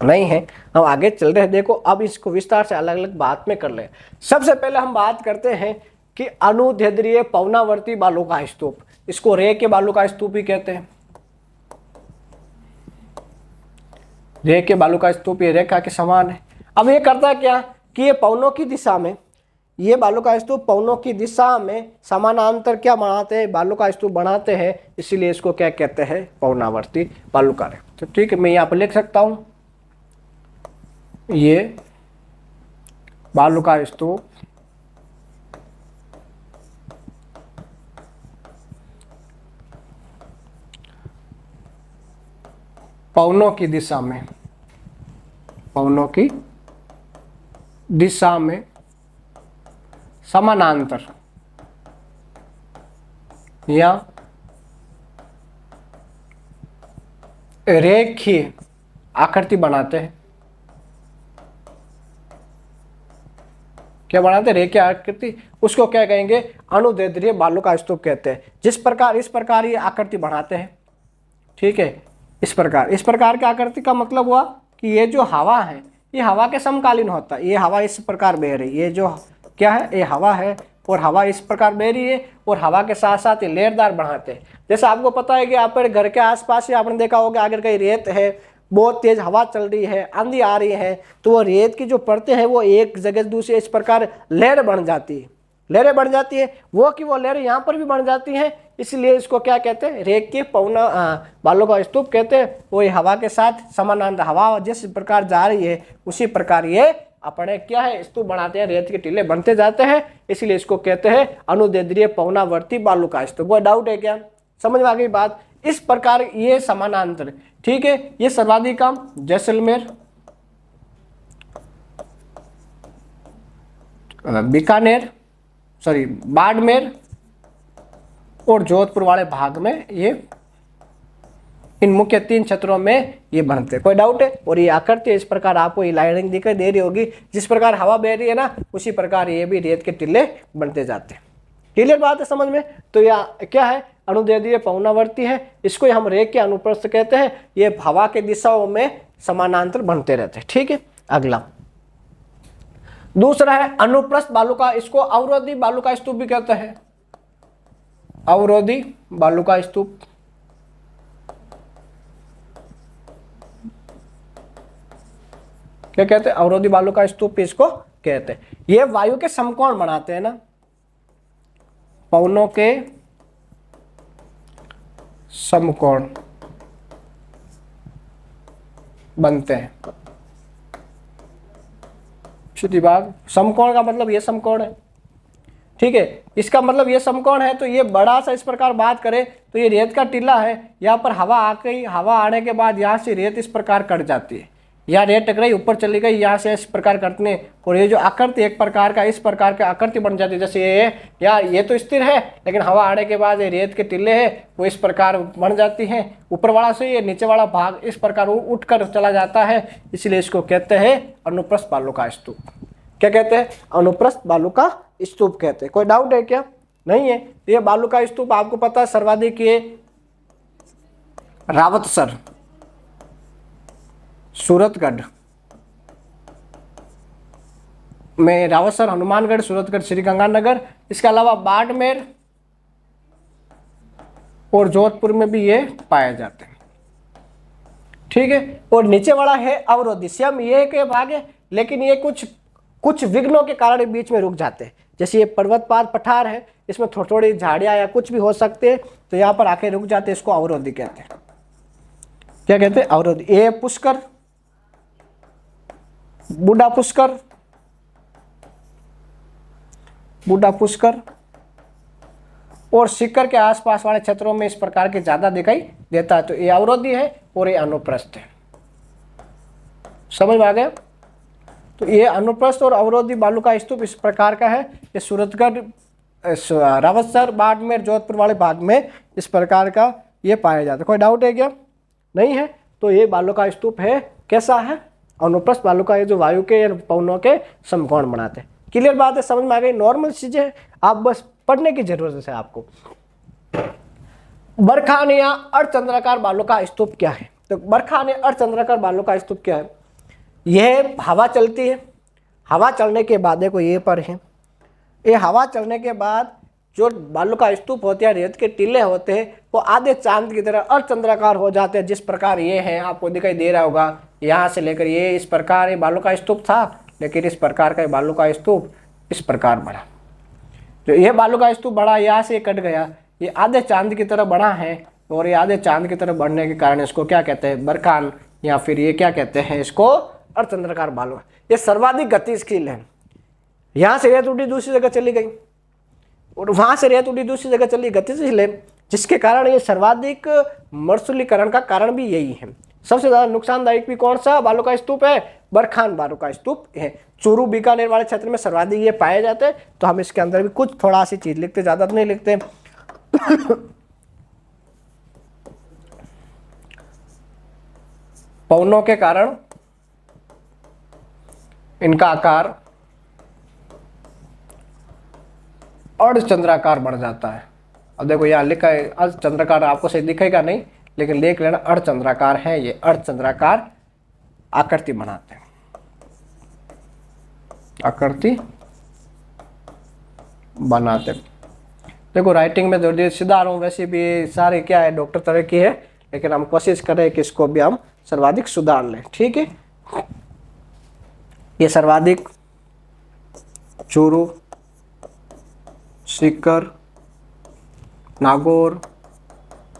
नहीं है, हम आगे चल रहे हैं। देखो अब इसको विस्तार से अलग अलग बात में कर ले। सबसे पहले हम बात करते हैं कि अनुदैर्ध्य पवनावर्ती बालुका स्तूप, इसको रे के बालुका स्तूप ही कहते हैं। रे के बालुका स्तूप ये रेखा के समान है। अब ये करता है क्या कि ये पवनों की दिशा में, ये बालुका स्तूप पवनों की दिशा में समानांतर क्या बनाते हैं, बालुका स्तूप बनाते हैं, इसीलिए इसको क्या कहते हैं, पवनावर्ती बालुका रेखा। तो ठीक है, मैं यहाँ पर लिख सकता हूं ये बालुका स्तूप पवनों की दिशा में, पवनों की दिशा में समानांतर या रेखीय आकृति बनाते हैं। क्या बनाते हैं? रेखीय आकृति, उसको क्या कहेंगे, अनुदैर्ध्य बालुका स्तूप कहते हैं। जिस प्रकार इस प्रकार ये आकृति बनाते हैं, ठीक है, इस प्रकार की आकृति का मतलब हुआ कि ये जो हवा है ये हवा के समकालीन होता है। ये हवा इस प्रकार बह रही है, ये जो क्या है, ये हवा है और हवा इस प्रकार बह रही है और हवा के साथ साथ ये लहरदार बढ़ाते हैं। जैसे आपको पता है कि आप घर के आसपास ही आपने देखा होगा अगर कहीं रेत है, बहुत तेज हवा चल रही है, आंधी आ रही है, तो वो रेत की जो परतें हैं वो एक जगह से दूसरी इस प्रकार लहर बन जाती है, लहरें बढ़ जाती है। वो लहरें यहाँ पर भी बन जाती हैं, इसलिए इसको क्या कहते हैं, रेख के पवना बालुका स्तूप कहते हैं। वो ये हवा के साथ समानांतर, हवा जिस प्रकार जा रही है उसी प्रकार ये अपने क्या है, स्तूप बनाते हैं, रेत के टीले बनते जाते हैं, इसलिए इसको कहते हैं अनुदैर्ध्य पवनावर्ती बालुका स्तूप। कोई डाउट है क्या? समझ में आ गई बात? इस प्रकार ये समानांतर, ठीक है। ये सर्वाधिक काम जैसलमेर, बीकानेर, बाड़मेर और जोधपुर वाले भाग में ये इन मुख्य 3 क्षेत्रों में ये बनते हैं। कोई डाउट है? और ये आकृति इस प्रकार आपको ये लाइनिंग दिखाई दे रही होगी, जिस प्रकार हवा बह रही है ना उसी प्रकार ये भी रेत के टिल्ले बनते जाते हैं। क्लियर बात है समझ में? तो यह क्या है, अनुदैर्ध्य पवनावर्ती है, इसको हम रेख के अनुप्रस्थ कहते हैं। ये हवा के दिशाओं में समानांतर बनते रहते हैं। ठीक है, अगला दूसरा है अनुप्रस्थ बालुका, इसको अवरोधी बालुका स्तूप भी कहते हैं। अवरोधी बालुका स्तूप, क्या कहते हैं, अवरोधी बालुका स्तूप इसको कहते हैं। ये वायु के समकोण बनाते हैं ना, पवनों के समकोण बनते हैं। सीधी बात, समकोण का मतलब ये समकोण है, ठीक है। इसका मतलब ये समकोण है, तो ये बड़ा सा इस प्रकार बात करें तो ये रेत का टीला है, यहाँ पर हवा आ गई, हवा आने के बाद यहाँ से रेत इस प्रकार कट जाती है, यहाँ रेत टकराई ऊपर चली गई, यहाँ से इस प्रकार कटने, और ये जो आकृति एक प्रकार का इस प्रकार का आकृति बन जाती है। जैसे ये यार ये तो स्थिर है, लेकिन हवा आने के बाद ये रेत के टिल्ले हैं वो इस प्रकार बन जाती हैं, ऊपर वाला से ये नीचे वाला भाग इस प्रकार उठकर चला जाता है, इसलिए इसको कहते हैं अनुप्रस्थ बालुका स्तूप। क्या कहते हैं? अनुप्रस्थ बालुका स्तूप कहते हैं। कोई डाउट है क्या? नहीं है। ये बालू का स्तूप आपको पता है सर्वाधिक ये रावतसर, सूरतगढ़ में, रावतसर, हनुमानगढ़, सूरतगढ़, श्रीगंगानगर, इसके अलावा बाड़मेर और जोधपुर में भी ये पाए जाते हैं। ठीक है। और नीचे वाला है अवरोधी, सेम ये के भाग है, लेकिन ये कुछ विघ्नों के कारण बीच में रुक जाते हैं। जैसे ये पर्वतपात पठार है, इसमें थोड़ी थोड़ी झाड़ियां या कुछ भी हो सकते हैं, तो यहाँ पर आके रुक जाते हैं, इसको अवरोधी कहते हैं। क्या कहते हैं? अवरोधी। ये पुष्कर, बूढ़ा पुष्कर, बूढ़ा पुष्कर और सीकर के आसपास वाले क्षेत्रों में इस प्रकार के ज्यादा दिखाई देता है, तो ये अवरोधी है और ये अनुप्रस्थ है। समझ में आ गया? तो ये अनुप्रस्थ और अवरोधी बालू का स्तूप इस प्रकार का है। ये सूरतगढ़, रावतसर, बाड़मेर, जोधपुर वाले भाग में इस प्रकार का ये पाया जाता है। कोई डाउट है क्या? नहीं है। तो ये बालू का स्तूप है, कैसा है? अनुप्रस्थ बालू का, ये जो वायु के या पवनों के समकोण बनाते हैं। क्लियर बात है? समझ में आ गई? नॉर्मल चीजें हैं, आप बस पढ़ने की जरूरत है आपको। बरखान या अर्धचंद्राकार बालू का स्तूप क्या है? तो बरखान या अर्धचंद्राकार बालू का स्तूप क्या है? यह हवा चलती है, हवा चलने के बाद देखो ये पर है, ये हवा चलने के बाद जो बालू का स्तूप होते हैं, रेत के टीले होते हैं, वो आधे चांद की तरह अर्धचंद्राकार हो जाते हैं। जिस प्रकार ये है, आपको दिखाई दे रहा होगा, यहाँ से लेकर ये इस प्रकार ये बालू का स्तूप था, लेकिन इस प्रकार का बालू का स्तूप इस प्रकार बढ़ा। जो ये बालू का स्तूप बढ़ा, यहाँ से कट गया, ये आधे चांद की तरह बढ़ा है, और ये आधे चांद की तरह बढ़ने के कारण इसको क्या कहते हैं? बरखान, या फिर ये क्या कहते हैं? इसको अर्धचंद्राकार बालू। ये सर्वाधिक गतिशील है। यहाँ से रेत उठी दूसरी जगह चली गई, और वहां से रेत उठी दूसरी जगह चली, गतिशील है, जिसके कारण ये सर्वाधिक मर्सुलीकरण का कारण भी यही है। सबसे ज्यादा नुकसानदायक भी कौन सा बालू का स्तूप है? बरखान बालू का स्तूप है। चूरू, बीकानेर वाले क्षेत्र में सर्वाधिक ये पाए जाते हैं। तो हम इसके अंदर भी कुछ थोड़ा सी चीज लिखते, ज्यादा तो नहीं लिखते। पवनों के कारण इनका आकार अर्धचंद्राकार बढ़ जाता है। अब देखो यहाँ लिखा है अर्धचंद्राकार, आपको सही दिखेगा नहीं, लेकिन देख लेना अर्धचंद्राकार है, ये अर्धचंद्राकार आकृति बनाते हैं, आकृति बनाते। देखो राइटिंग में थोड़ी सीधा रहा हूँ, वैसे भी सारे क्या है डॉक्टर तरह की है, लेकिन हम कोशिश करें कि इसको भी हम सर्वाधिक सुधार लें। ठीक है। ये सर्वाधिक चूरू, सीकर, नागौर,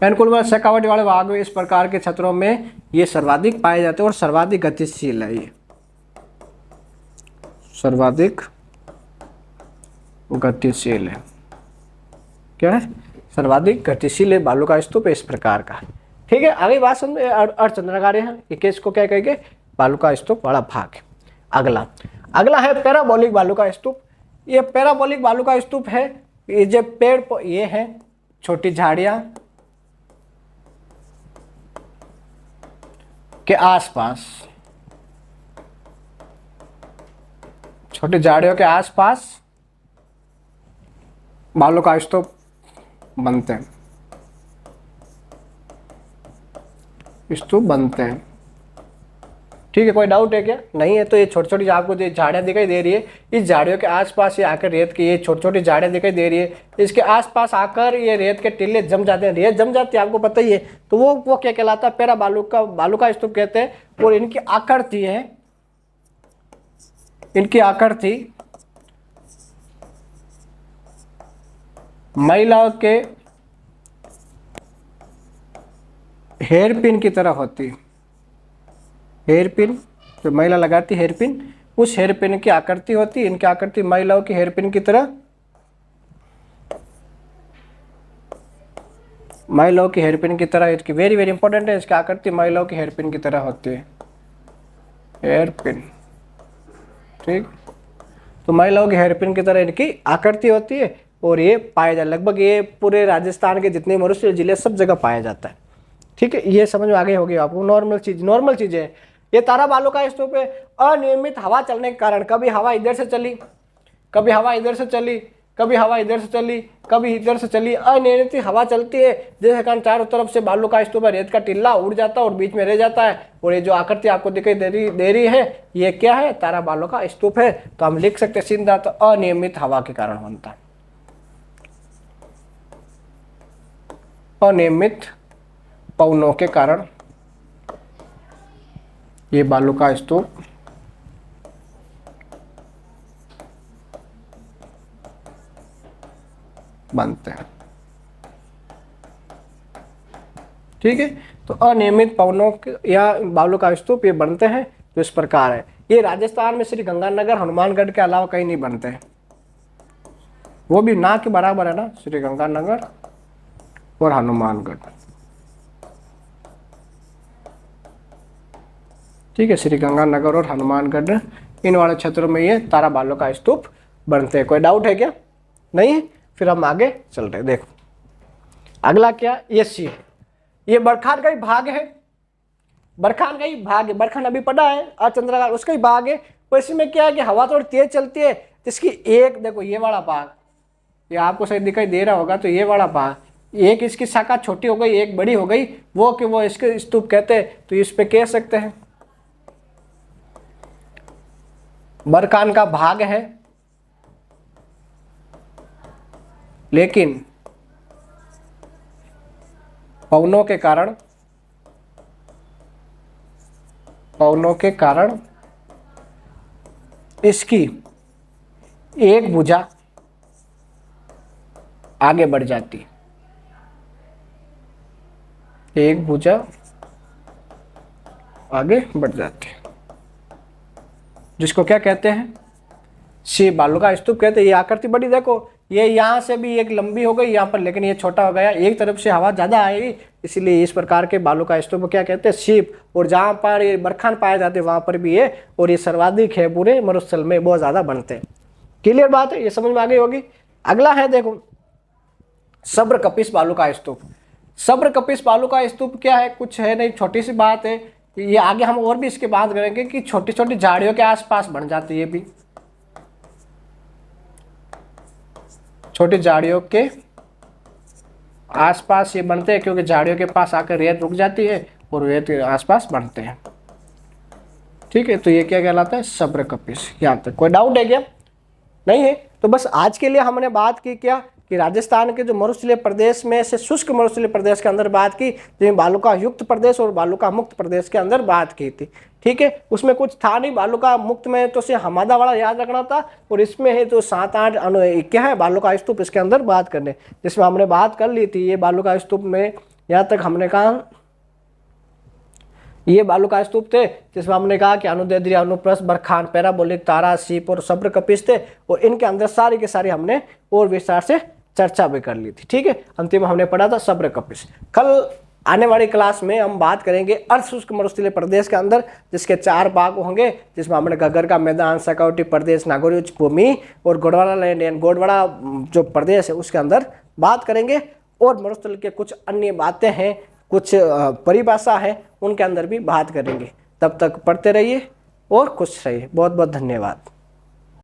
पेनकुल, शेखावटी वाले भाग में इस प्रकार के क्षेत्रों में ये सर्वाधिक पाए जाते हैं और सर्वाधिक गतिशील है। ये सर्वाधिक गतिशील है। क्या है? सर्वाधिक गतिशील है बालू का स्तूप इस प्रकार का। ठीक है। आगे बात समझ, अर्धचंद्राकार है, इसको क्या कहेंगे? बालू का स्तूप बड़ा भाग है। अगला है पैराबोलिक बालू का स्तूप। ये पैराबोलिक बालू का स्तूप है, ये जो पेड़ ये है, छोटी झाड़ियां के आसपास, छोटी झाड़ियों के आसपास बालू का स्तूप बनते हैं, स्तूप बनते हैं। ठीक है। कोई डाउट है क्या? नहीं है। तो ये छोटी छोटी आपको जो झाड़ियाँ दिखाई दे रही है, इस झाड़ियों के आसपास ये आकर रेत की ये छोटी छोटी झाड़ियाँ दिखाई दे रही है, इसके आसपास आकर ये रेत के टीले जम जाते हैं, रेत जम जाती है, आपको पता ही है। तो वो क्या कहलाता है? पैरा बालू का स्तूप कहते हैं। और इनकी आकृति है, इनकी आकृति महिलाओं के हेयर पिन की तरह होती है। हेयर पिन जो महिला लगाती है, हेयर पिन, उस हेयर पिन की आकृति होती है। इनकी आकृति महिलाओं की हेयर पिन की तरह, महिलाओं की हेयर पिन की तरह, इसकी वेरी वेरी इंपॉर्टेंट है, इसकी आकृति महिलाओं की हेयर पिन की तरह होती है, हेयर पिन। ठीक। तो महिलाओं की हेयर पिन की तरह इनकी आकृति होती है, और ये पाया जाए लगभग ये पूरे राजस्थान के जितने मरुस्थलीय जिले सब जगह पाया जाता है। ठीक है। ये समझ में आगे होगी आपको। नॉर्मल चीजें है। ये तारा बालू का स्तूप है। अनियमित हवा चलने के कारण, कभी हवा इधर से चली, कभी हवा इधर से चली, कभी हवा इधर से चली, कभी इधर से चली, अनियमित हवा चलती है, जिसके कारण चारों तरफ से बालू का स्तूप रेत का टिल्ला उड़ जाता है और बीच में रह जाता है। और ये जो आकृति आपको दिखाई दे रही है, ये क्या है? तारा बालू का स्तूप है। तो हम लिख सकते हैं सीधा, तो अनियमित हवा के कारण बनता है, अनियमित पवनों के कारण ये बालू का स्तूप बनते हैं। ठीक है, तो अनियमित पवनों या बालू का स्तूप ये बनते हैं तो इस प्रकार है। ये राजस्थान में श्री गंगानगर, हनुमानगढ़ के अलावा कहीं नहीं बनते हैं, वो भी ना के बराबर है ना, श्री गंगानगर और हनुमानगढ़। ठीक है, श्री गंगानगर और हनुमानगढ़, इन वाले क्षेत्रों में ये तारा बालू का स्तूप बनते हैं। कोई डाउट है क्या? नहीं? फिर हम आगे चल रहे हैं। देखो अगला क्या, ये सी है, ये बरखान का ही भाग है, बरखान का ही भाग है। बरखान अभी पढ़ा है, अचंद्राकार उसका ही भाग है। तो इसमें क्या है कि हवा थोड़ी तेज चलती है, इसकी एक देखो ये वाला भाग, ये आपको सही दिखाई दे रहा होगा, तो ये वाला भाग, एक इसकी शाखा छोटी हो गई, एक बड़ी हो गई, वो कि वो इसके स्तूप कहते हैं। तो इस पे कह सकते हैं बरखान का भाग है, लेकिन पवनों के कारण इसकी एक भुजा आगे बढ़ जाती है, एक भुजा आगे बढ़ जाती है, जिसको क्या कहते हैं? सी बालू का स्तूप कहते हैं। ये आकृति बड़ी देखो, ये यहाँ से भी एक लंबी हो गई यहाँ पर, लेकिन ये छोटा हो गया, एक तरफ से हवा ज्यादा आएगी, इसीलिए इस प्रकार के बालू का स्तूप क्या कहते हैं? सीप। और जहाँ पर ये बरखान पाए जाते हैं वहां पर भी ये, और ये सर्वाधिक है पूरे मरुस्थल में, बहुत ज्यादा बनते हैं। क्लियर बात है? ये समझ में आ गई होगी। अगला है देखो सब्र कपिस बालू का स्तूप। सब्र कपिस बालू का स्तूप क्या है? कुछ है नहीं, छोटी सी बात है। ये आगे हम और भी इसके बात करेंगे कि छोटी छोटी झाड़ियों के आसपास बन जाती है, ये भी छोटी झाड़ियों के आसपास ये बनते हैं, क्योंकि झाड़ियों के पास आकर रेत रुक जाती है और रेत के आसपास बनते हैं। ठीक है, तो ये क्या कहलाता है? सब्र कपिस। यहाँ तक कोई डाउट है क्या? नहीं है? तो बस आज के लिए हमने बात की क्या कि राजस्थान के जो मरुस्थलीय प्रदेश में से शुष्क मरुस्थलीय प्रदेश के अंदर बात की, जिसमें बालुका युक्त प्रदेश और बालुका मुक्त प्रदेश के अंदर बात की थी। ठीक है, उसमें कुछ था नहीं, बालुका मुक्त में तो सिर्फ हमादा वाला याद रखना था, और इसमें है तो 7-8 क्या है बालुका स्तूप इसके अंदर बात करने, जिसमें हमने बात कर ली थी। ये बालुका स्तूप में यहाँ तक हमने कहा ये बालुका स्तूप थे, जिसमें हमने कहा कि अनुदैर्ध्य, अनुप्रस्थ, बरखान, पैराबोलिक, तारा, सीप और सब्र कपिस थे, और इनके अंदर सारी के सारी हमने और विस्तार से चर्चा भी कर ली थी। ठीक है, अंतिम में हमने पढ़ा था सब्र कपिस। कल आने वाली क्लास में हम बात करेंगे अर्धशुष्क मरुस्थलीय प्रदेश के अंदर, जिसके 4 भाग होंगे, जिसमें हमने घग्गर का मैदान, सकौटी प्रदेश, नागौरी उच्च भूमि और गोडवाड़ा लैंड यानी गोडवाड़ा जो प्रदेश है उसके अंदर बात करेंगे। और मरुस्थल के कुछ अन्य बातें हैं, कुछ परिभाषा है, उनके अंदर भी बात करेंगे। तब तक पढ़ते रहिए और खुश रहिए। बहुत बहुत धन्यवाद।